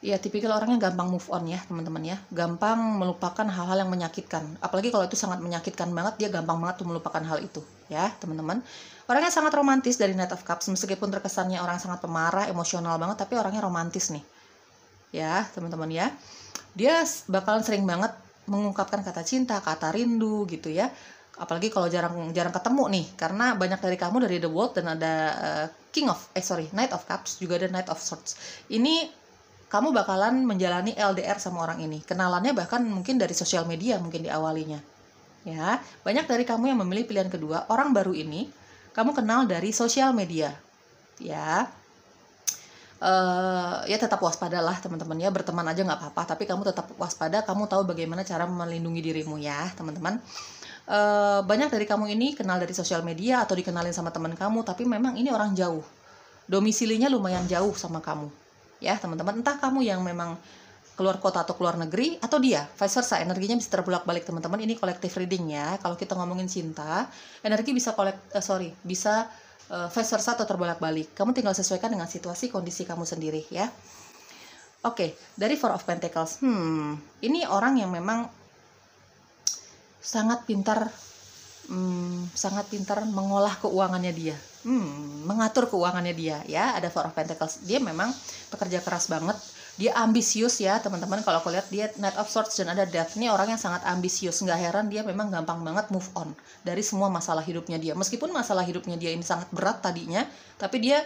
Ya, tipikal orangnya gampang move on ya teman-teman ya, gampang melupakan hal-hal yang menyakitkan. Apalagi kalau itu sangat menyakitkan banget, dia gampang banget tuh melupakan hal itu ya teman-teman. Orangnya sangat romantis dari Knight of Cups, meskipun terkesannya orang sangat pemarah, emosional banget, tapi orangnya romantis nih ya teman-teman ya. Dia bakalan sering banget mengungkapkan kata cinta, kata rindu gitu ya. Apalagi kalau jarang ketemu nih, karena banyak dari kamu dari The World dan ada Knight of Cups, juga ada Knight of Swords. Ini kamu bakalan menjalani LDR sama orang ini. Kenalannya bahkan mungkin dari sosial media, mungkin diawalinya. Ya, banyak dari kamu yang memilih pilihan kedua, orang baru ini kamu kenal dari sosial media. Ya, ya tetap waspada lah teman-teman ya. Berteman aja nggak apa-apa, tapi kamu tetap waspada. Kamu tahu bagaimana cara melindungi dirimu ya teman-teman. Banyak dari kamu ini kenal dari sosial media atau dikenalin sama teman kamu, tapi memang ini orang jauh. Domisilinya lumayan jauh sama kamu. Ya teman-teman, entah kamu yang memang keluar kota atau keluar negeri, atau dia vice versa, energinya bisa terbolak-balik teman-teman. Ini collective reading ya. Kalau kita ngomongin cinta, energi bisa vice versa atau terbolak-balik. Kamu tinggal sesuaikan dengan situasi kondisi kamu sendiri ya. Oke, dari Four of Pentacles. Ini orang yang memang sangat pintar mengolah keuangannya dia, mengatur keuangannya dia ya. Ada Four of Pentacles. Dia memang pekerja keras banget, dia ambisius ya teman-teman. Kalau aku lihat dia Knight of Swords dan ada Death, ini orang yang sangat ambisius. Nggak heran dia memang gampang banget move on dari semua masalah hidupnya dia. Meskipun masalah hidupnya dia ini sangat berat tadinya, tapi dia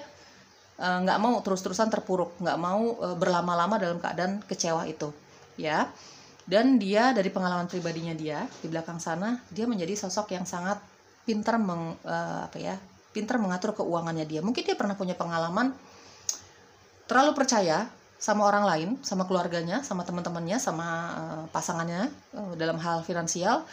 nggak mau terus-terusan terpuruk, nggak mau berlama-lama dalam keadaan kecewa itu ya. Dan dia dari pengalaman pribadinya dia di belakang sana, dia menjadi sosok yang sangat pintar pintar mengatur keuangannya dia. Mungkin dia pernah punya pengalaman terlalu percaya sama orang lain, sama keluarganya, sama teman-temannya, sama pasangannya dalam hal finansial.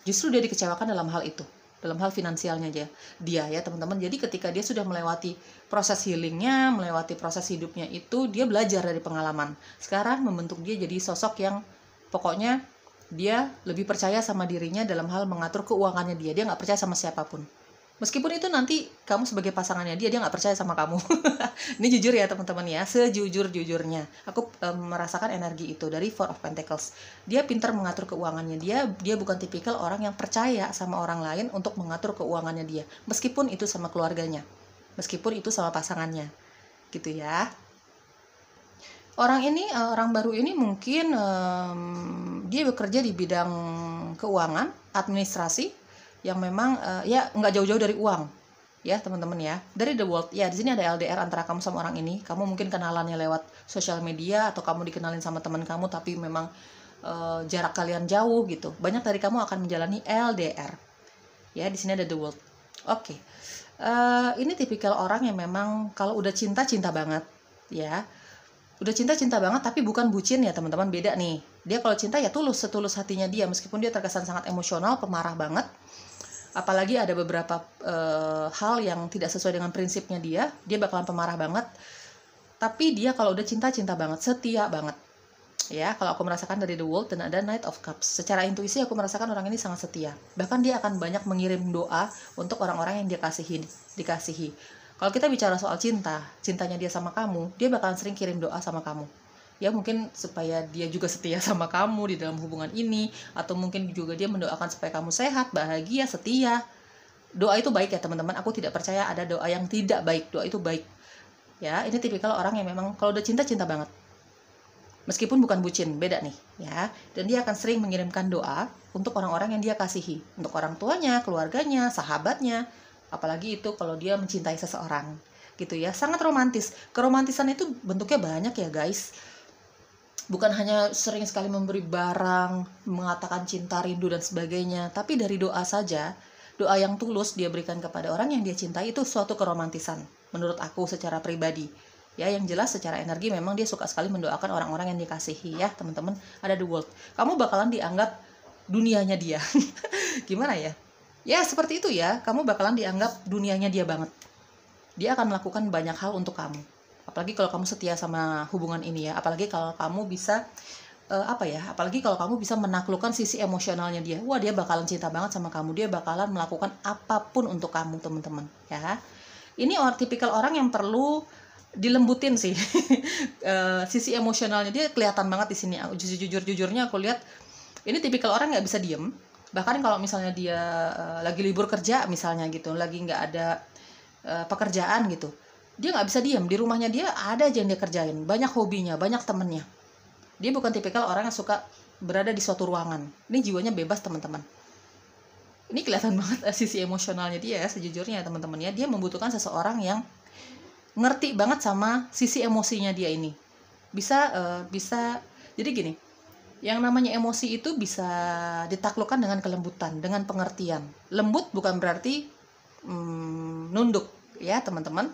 Justru dia dikecewakan dalam hal itu dalam hal finansialnya dia ya teman-teman. Jadi ketika dia sudah melewati proses healingnya, melewati proses hidupnya itu, dia belajar dari pengalaman. Sekarang membentuk dia jadi sosok yang pokoknya dia lebih percaya sama dirinya dalam hal mengatur keuangannya dia nggak percaya sama siapapun. Meskipun itu nanti kamu sebagai pasangannya dia nggak percaya sama kamu. Ini jujur ya teman-teman ya, sejujur-jujurnya. Aku merasakan energi itu dari Four of Pentacles. Dia pintar mengatur keuangannya dia bukan tipikal orang yang percaya sama orang lain untuk mengatur keuangannya dia. Meskipun itu sama keluarganya, meskipun itu sama pasangannya, gitu ya. Orang baru ini mungkin dia bekerja di bidang keuangan, administrasi, yang memang ya nggak jauh-jauh dari uang ya teman-teman ya. Dari The World ya, di sini ada LDR antara kamu sama orang ini. Kamu mungkin kenalannya lewat sosial media, atau kamu dikenalin sama teman kamu tapi memang jarak kalian jauh gitu. Banyak dari kamu akan menjalani LDR ya. Di sini ada The World. Oke. Ini tipikal orang yang memang kalau udah cinta banget ya. Udah cinta banget tapi bukan bucin ya teman-teman, beda nih. Dia kalau cinta ya tulus, setulus hatinya dia, meskipun dia terkesan sangat emosional, pemarah banget. Apalagi ada beberapa hal yang tidak sesuai dengan prinsipnya dia bakalan pemarah banget. Tapi dia kalau udah cinta banget, setia banget. Ya, kalau aku merasakan dari The World dan ada Knight of Cups. Secara intuisi aku merasakan orang ini sangat setia. Bahkan dia akan banyak mengirim doa untuk orang-orang yang dia dikasihi. Kalau kita bicara soal cintanya dia sama kamu, dia bakalan sering kirim doa sama kamu. Ya mungkin supaya dia juga setia sama kamu di dalam hubungan ini, atau mungkin juga dia mendoakan supaya kamu sehat, bahagia, setia. Doa itu baik ya teman-teman. Aku tidak percaya ada doa yang tidak baik. Doa itu baik. Ya, ini tipikal orang yang memang kalau udah cinta banget. Meskipun bukan bucin, beda nih ya. Dan dia akan sering mengirimkan doa untuk orang-orang yang dia kasihi, untuk orang tuanya, keluarganya, sahabatnya. Apalagi itu kalau dia mencintai seseorang gitu ya. Sangat romantis. Keromantisan itu bentuknya banyak ya guys. Bukan hanya sering sekali memberi barang, mengatakan cinta, rindu dan sebagainya, tapi dari doa saja, doa yang tulus dia berikan kepada orang yang dia cintai itu suatu keromantisan menurut aku secara pribadi. Ya, yang jelas secara energi memang dia suka sekali mendoakan orang-orang yang dikasihi ya, teman-teman. Ada The World. Kamu bakalan dianggap dunianya dia. Gimana ya? Ya, seperti itu ya. Kamu bakalan dianggap dunianya dia banget. Dia akan melakukan banyak hal untuk kamu. Apalagi kalau kamu setia sama hubungan ini ya. Apalagi kalau kamu bisa apalagi kalau kamu bisa menaklukkan sisi emosionalnya dia. Wah, dia bakalan cinta banget sama kamu. Dia bakalan melakukan apapun untuk kamu, teman-teman ya. Ini tipikal orang yang perlu dilembutin sih. Sisi emosionalnya dia kelihatan banget di sini. Jujurnya aku lihat ini tipikal orang nggak bisa diem. Bahkan kalau misalnya dia lagi libur kerja misalnya gitu, lagi nggak ada pekerjaan gitu, dia nggak bisa diem. Di rumahnya dia ada aja yang dia kerjain, banyak hobinya, banyak temennya. Dia bukan tipikal orang yang suka berada di suatu ruangan. Ini jiwanya bebas teman-teman. Ini kelihatan banget sisi emosionalnya dia ya, sejujurnya ya teman-teman ya. Dia membutuhkan seseorang yang ngerti banget sama sisi emosinya dia ini. Bisa jadi gini, yang namanya emosi itu bisa ditaklukkan dengan kelembutan, dengan pengertian. Lembut bukan berarti nunduk ya teman-teman.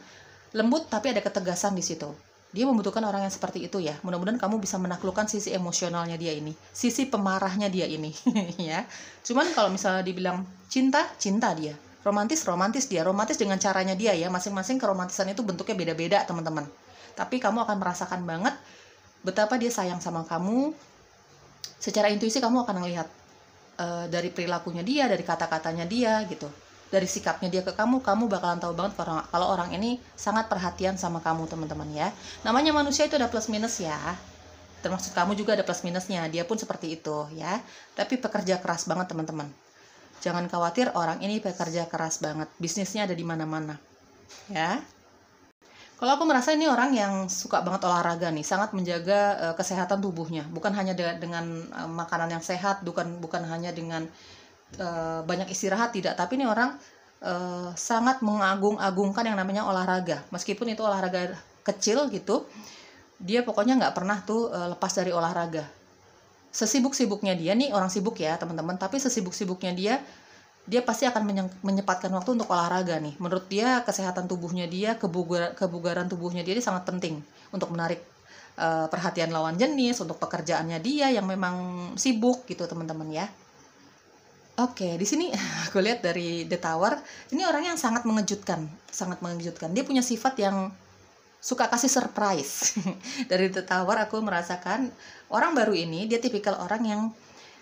Lembut tapi ada ketegasan di situ. Dia membutuhkan orang yang seperti itu ya. Mudah-mudahan kamu bisa menaklukkan sisi emosionalnya dia ini, sisi pemarahnya dia ini ya. Cuman kalau misalnya dibilang cinta dia. Romantis dia. Romantis dengan caranya dia ya. Masing-masing keromantisan itu bentuknya beda-beda teman-teman. Tapi kamu akan merasakan banget betapa dia sayang sama kamu. Secara intuisi kamu akan melihat dari perilakunya dia, dari kata-katanya dia gitu. Dari sikapnya dia ke kamu bakalan tahu banget kalau orang ini sangat perhatian sama kamu teman-teman ya. Namanya manusia itu ada plus minus ya. Termasuk kamu juga ada plus minusnya. Dia pun seperti itu ya. Tapi pekerja keras banget teman-teman. Jangan khawatir, orang ini pekerja keras banget. Bisnisnya ada di mana-mana ya. Kalau aku merasa ini orang yang suka banget olahraga nih, sangat menjaga kesehatan tubuhnya. Bukan hanya dengan makanan yang sehat, bukan hanya dengan banyak istirahat, tidak, tapi ini orang sangat mengagung-agungkan yang namanya olahraga. Meskipun itu olahraga kecil gitu, dia pokoknya nggak pernah tuh lepas dari olahraga. Sesibuk-sibuknya dia nih, orang sibuk ya teman-teman, tapi sesibuk-sibuknya dia pasti akan menyempatkan waktu untuk olahraga nih. Menurut dia kesehatan tubuhnya dia, kebugaran tubuhnya dia ini sangat penting untuk menarik perhatian lawan jenis, untuk pekerjaannya dia yang memang sibuk gitu teman-teman ya. Oke, di sini aku lihat dari The Tower, ini orang yang sangat mengejutkan, sangat mengejutkan. Dia punya sifat yang suka kasih surprise. Dari The Tower aku merasakan orang baru ini dia tipikal orang yang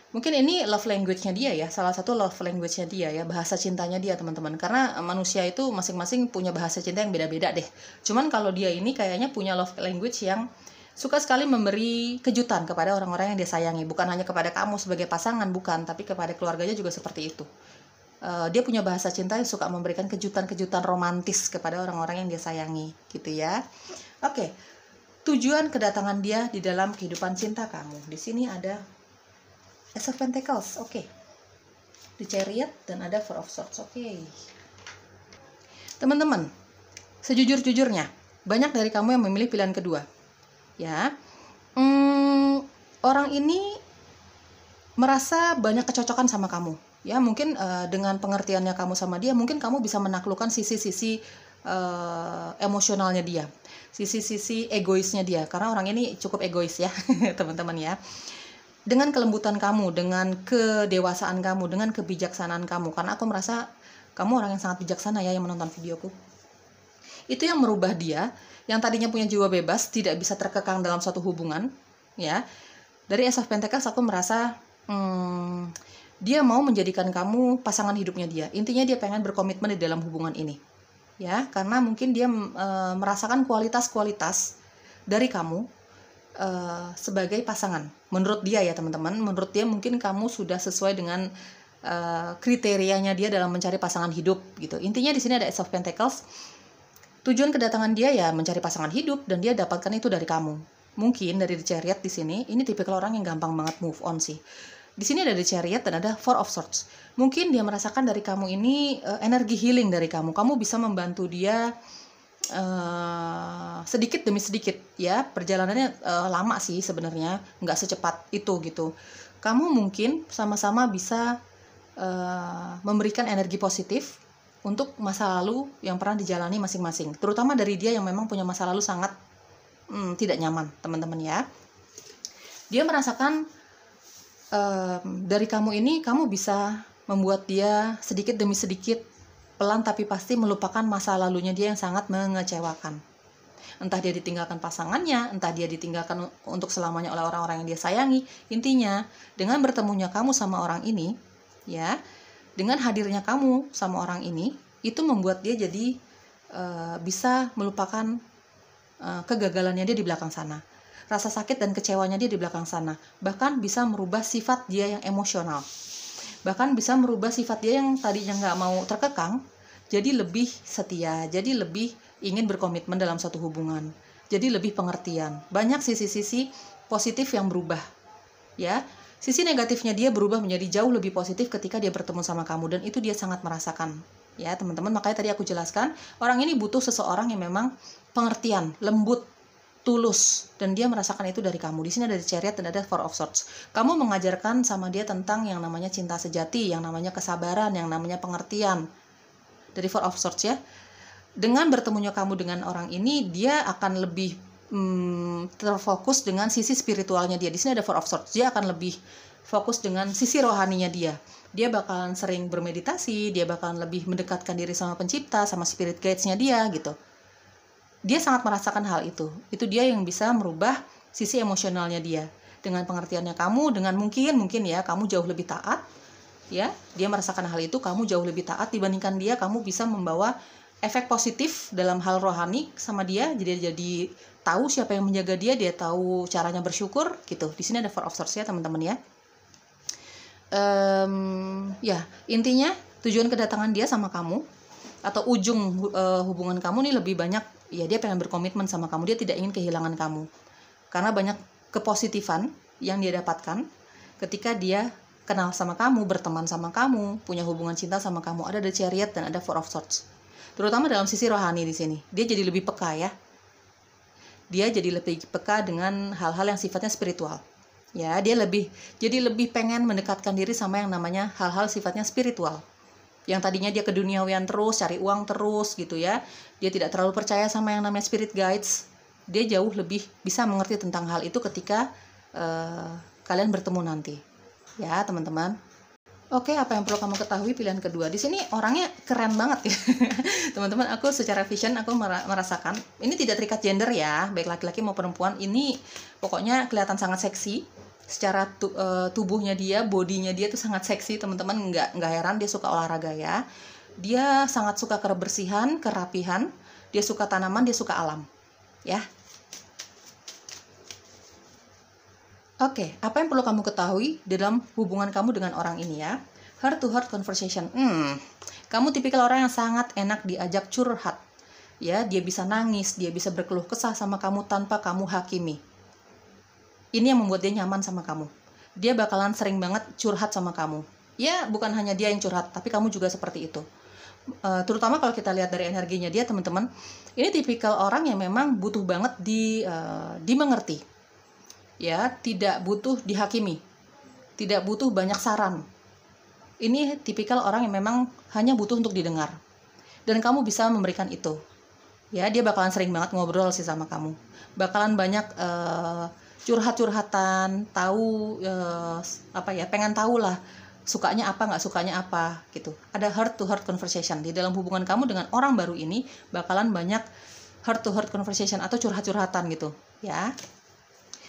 mungkin ini love language-nya dia ya, salah satu love language-nya dia ya, bahasa cintanya dia teman-teman. Karena manusia itu masing-masing punya bahasa cinta yang beda-beda deh. Cuman kalau dia ini kayaknya punya love language yang suka sekali memberi kejutan kepada orang-orang yang dia sayangi. Bukan hanya kepada kamu sebagai pasangan, bukan, tapi kepada keluarganya juga seperti itu. Dia punya bahasa cinta yang suka memberikan kejutan-kejutan romantis kepada orang-orang yang dia sayangi, gitu ya. Oke, tujuan kedatangan dia di dalam kehidupan cinta kamu. Di sini ada Ace of Pentacles, oke. The Chariot dan ada Four of Swords, oke. Teman-teman, sejujur-jujurnya, banyak dari kamu yang memilih pilihan kedua. Ya, orang ini merasa banyak kecocokan sama kamu. Ya, mungkin dengan pengertiannya kamu sama dia, mungkin kamu bisa menaklukkan sisi-sisi emosionalnya dia, sisi-sisi egoisnya dia. Karena orang ini cukup egois ya, teman-teman ya. Dengan kelembutan kamu, dengan kedewasaan kamu, dengan kebijaksanaan kamu. Karena aku merasa kamu orang yang sangat bijaksana ya yang menonton videoku. Itu yang merubah dia, yang tadinya punya jiwa bebas, tidak bisa terkekang dalam suatu hubungan, ya. Dari Ace of Pentacles aku merasa dia mau menjadikan kamu pasangan hidupnya dia. Intinya dia pengen berkomitmen di dalam hubungan ini, ya. Karena mungkin dia merasakan kualitas-kualitas dari kamu sebagai pasangan. Menurut dia ya teman-teman, menurut dia mungkin kamu sudah sesuai dengan kriterianya dia dalam mencari pasangan hidup gitu. Intinya di sini ada Ace of Pentacles. Tujuan kedatangan dia ya mencari pasangan hidup dan dia dapatkan itu dari kamu. Mungkin dari The Chariot di sini, ini tipikal orang yang gampang banget move on sih. Di sini ada The Chariot dan ada Four of Swords. Mungkin dia merasakan dari kamu ini energi healing dari kamu. Kamu bisa membantu dia sedikit demi sedikit ya. Perjalanannya lama sih sebenarnya, nggak secepat itu gitu. Kamu mungkin sama-sama bisa memberikan energi positif untuk masa lalu yang pernah dijalani masing-masing, terutama dari dia yang memang punya masa lalu sangat tidak nyaman, teman-teman ya. Dia merasakan dari kamu ini, kamu bisa membuat dia sedikit demi sedikit, pelan tapi pasti melupakan masa lalunya dia yang sangat mengecewakan. Entah dia ditinggalkan pasangannya, entah dia ditinggalkan untuk selamanya oleh orang-orang yang dia sayangi. Intinya, dengan bertemunya kamu sama orang ini, ya, dengan hadirnya kamu sama orang ini, itu membuat dia jadi bisa melupakan kegagalannya dia di belakang sana. Rasa sakit dan kecewanya dia di belakang sana. Bahkan bisa merubah sifat dia yang emosional. Bahkan bisa merubah sifat dia yang tadinya nggak mau terkekang, jadi lebih setia, jadi lebih ingin berkomitmen dalam satu hubungan. Jadi lebih pengertian. Banyak sisi-sisi positif yang berubah. Ya. Sisi negatifnya dia berubah menjadi jauh lebih positif ketika dia bertemu sama kamu, dan itu dia sangat merasakan. Ya, teman-teman, makanya tadi aku jelaskan, orang ini butuh seseorang yang memang pengertian, lembut, tulus, dan dia merasakan itu dari kamu. Di sini ada The Chariot dan ada Four of Swords. Kamu mengajarkan sama dia tentang yang namanya cinta sejati, yang namanya kesabaran, yang namanya pengertian. Dari Four of Swords ya. Dengan bertemunya kamu dengan orang ini, dia akan lebih terfokus dengan sisi spiritualnya dia. Di sini ada Four of Swords. Dia akan lebih fokus dengan sisi rohaninya dia. Dia bakalan sering bermeditasi, dia bakalan lebih mendekatkan diri sama pencipta, sama spirit guides-nya dia gitu. Dia sangat merasakan hal itu. Itu dia yang bisa merubah sisi emosionalnya dia. Dengan pengertiannya kamu, dengan mungkin ya kamu jauh lebih taat. Ya, dia merasakan hal itu, kamu jauh lebih taat dibandingkan dia, kamu bisa membawa efek positif dalam hal rohani sama dia. Jadi tahu siapa yang menjaga dia, dia tahu caranya bersyukur gitu. Di sini ada Four of Swords ya teman-teman ya. Ya intinya tujuan kedatangan dia sama kamu atau ujung hubungan kamu nih lebih banyak ya, dia pengen berkomitmen sama kamu. Dia tidak ingin kehilangan kamu karena banyak kepositifan yang dia dapatkan ketika dia kenal sama kamu, berteman sama kamu, punya hubungan cinta sama kamu. Ada The Chariot dan ada Four of Swords. Terutama dalam sisi rohani di sini. Dia jadi lebih peka ya. Dia jadi lebih peka dengan hal-hal yang sifatnya spiritual. Ya, dia jadi lebih pengen mendekatkan diri sama yang namanya hal-hal sifatnya spiritual. Yang tadinya dia keduniawian terus, cari uang terus gitu ya. Dia tidak terlalu percaya sama yang namanya spirit guides. Dia jauh lebih bisa mengerti tentang hal itu ketika kalian bertemu nanti. Ya, teman-teman. Oke, apa yang perlu kamu ketahui pilihan kedua. Di sini orangnya keren banget ya. Teman-teman, aku secara vision aku merasakan ini tidak terikat gender ya, baik laki-laki maupun perempuan. Ini pokoknya kelihatan sangat seksi. Secara tubuhnya dia, bodinya dia tuh sangat seksi, teman-teman. Nggak heran dia suka olahraga ya. Dia sangat suka kebersihan, kerapihan. Dia suka tanaman, dia suka alam. Ya. Oke, apa yang perlu kamu ketahui dalam hubungan kamu dengan orang ini ya? Heart to heart conversation. Kamu tipikal orang yang sangat enak diajak curhat. Ya, dia bisa nangis, dia bisa berkeluh kesah sama kamu tanpa kamu hakimi. Ini yang membuat dia nyaman sama kamu. Dia bakalan sering banget curhat sama kamu. Ya, bukan hanya dia yang curhat, tapi kamu juga seperti itu. Terutama kalau kita lihat dari energinya dia, teman-teman. Ini tipikal orang yang memang butuh banget dimengerti. Ya, tidak butuh dihakimi, tidak butuh banyak saran. Ini tipikal orang yang memang hanya butuh untuk didengar, dan kamu bisa memberikan itu. Ya, dia bakalan sering banget ngobrol sih sama kamu, bakalan banyak curhat-curhatan, tahu pengen tahu lah sukanya apa, nggak sukanya apa gitu. Ada heart to heart conversation di dalam hubungan kamu dengan orang baru ini, bakalan banyak heart to heart conversation atau curhat-curhatan gitu ya.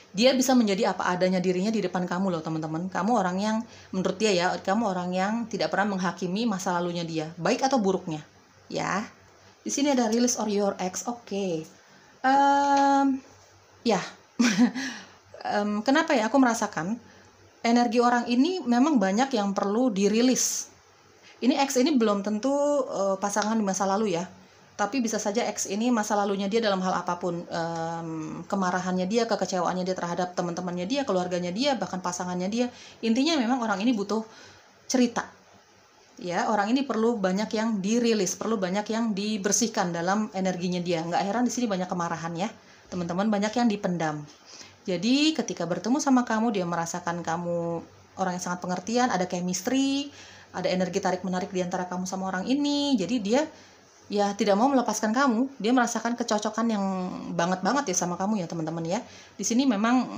Dia bisa menjadi apa adanya dirinya di depan kamu loh, teman-teman. Kamu orang yang, menurut dia ya, kamu orang yang tidak pernah menghakimi masa lalunya dia, baik atau buruknya. Ya. Di sini ada release or your ex. Oke. Ya. Kenapa ya aku merasakan energi orang ini memang banyak yang perlu dirilis. Ini ex ini belum tentu pasangan di masa lalu ya. Tapi bisa saja ex ini masa lalunya dia dalam hal apapun, kemarahannya dia, kekecewaannya dia terhadap teman-temannya dia, keluarganya dia, bahkan pasangannya dia. Intinya memang orang ini butuh cerita. Ya, orang ini perlu banyak yang dirilis, perlu banyak yang dibersihkan dalam energinya dia. Nggak heran di sini banyak kemarahan ya, teman-teman, banyak yang dipendam. Jadi ketika bertemu sama kamu, dia merasakan kamu orang yang sangat pengertian, ada chemistry, ada energi tarik-menarik di antara kamu sama orang ini. Jadi dia ya tidak mau melepaskan kamu, dia merasakan kecocokan yang banget ya sama kamu ya, teman-teman ya. Di sini memang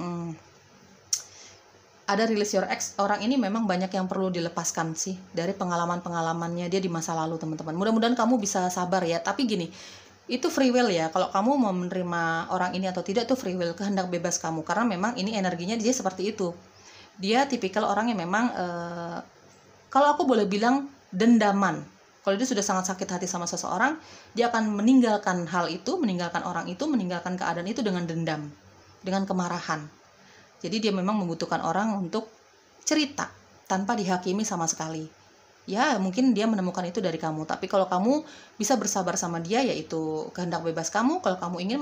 ada release your ex. Orang ini memang banyak yang perlu dilepaskan sih dari pengalaman-pengalamannya dia di masa lalu, teman-teman. Mudah-mudahan kamu bisa sabar ya. Tapi gini, itu free will ya. Kalau kamu mau menerima orang ini atau tidak, itu free will, kehendak bebas kamu. Karena memang ini energinya dia seperti itu. Dia tipikal orang yang memang kalau aku boleh bilang dendaman. Kalau dia sudah sangat sakit hati sama seseorang, dia akan meninggalkan hal itu, meninggalkan orang itu, meninggalkan keadaan itu dengan dendam, dengan kemarahan. Jadi dia memang membutuhkan orang untuk cerita tanpa dihakimi sama sekali. Ya, mungkin dia menemukan itu dari kamu. Tapi kalau kamu bisa bersabar sama dia, yaitu kehendak bebas kamu. Kalau kamu ingin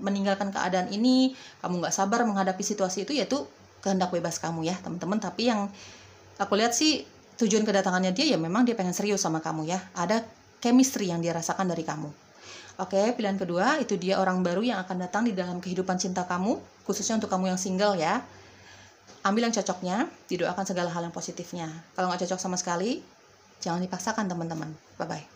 meninggalkan keadaan ini, kamu nggak sabar menghadapi situasi itu, yaitu kehendak bebas kamu ya, teman-teman. Tapi yang aku lihat sih, tujuan kedatangannya dia ya memang dia pengen serius sama kamu ya. Ada chemistry yang dia rasakan dari kamu. Oke, pilihan kedua, itu dia orang baru yang akan datang di dalam kehidupan cinta kamu, khususnya untuk kamu yang single ya. Ambil yang cocoknya, didoakan segala hal yang positifnya. Kalau nggak cocok sama sekali, jangan dipaksakan, teman-teman. Bye-bye.